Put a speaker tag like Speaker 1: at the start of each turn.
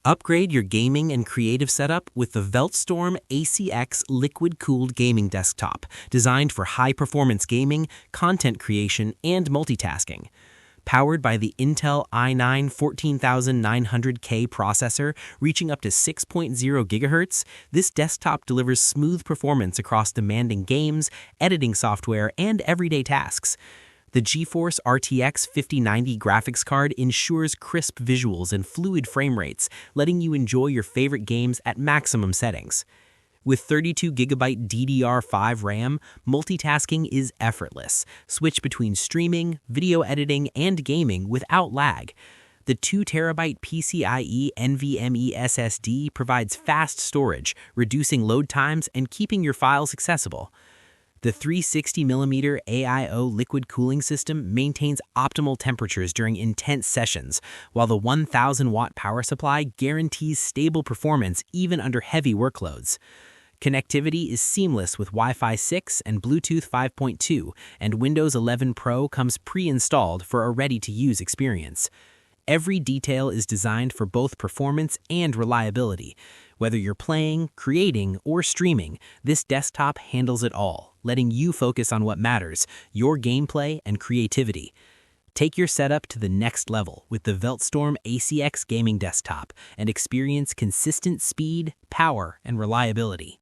Speaker 1: Upgrade your gaming and creative setup with the Velztorm Aciex liquid-cooled gaming desktop, designed for high-performance gaming, content creation, and multitasking. Powered by the Intel i9-14900K processor, reaching up to 6.0 GHz, this desktop delivers smooth performance across demanding games, editing software, and everyday tasks. The GeForce RTX 5090 graphics card ensures crisp visuals and fluid frame rates, letting you enjoy your favorite games at maximum settings. With 32GB DDR5 RAM, multitasking is effortless. Switch between streaming, video editing, and gaming without lag. The 2TB PCIe NVMe SSD provides fast storage, reducing load times and keeping your files accessible. The 360mm AIO liquid cooling system maintains optimal temperatures during intense sessions, while the 1000-watt power supply guarantees stable performance even under heavy workloads. Connectivity is seamless with Wi-Fi 6 and Bluetooth 5.2, and Windows 11 Pro comes pre-installed for a ready-to-use experience. Every detail is designed for both performance and reliability. Whether you're playing, creating, or streaming, this desktop handles it all, letting you focus on what matters, your gameplay and creativity. Take your setup to the next level with the Velztorm Aciex gaming desktop and experience consistent speed, power, and reliability.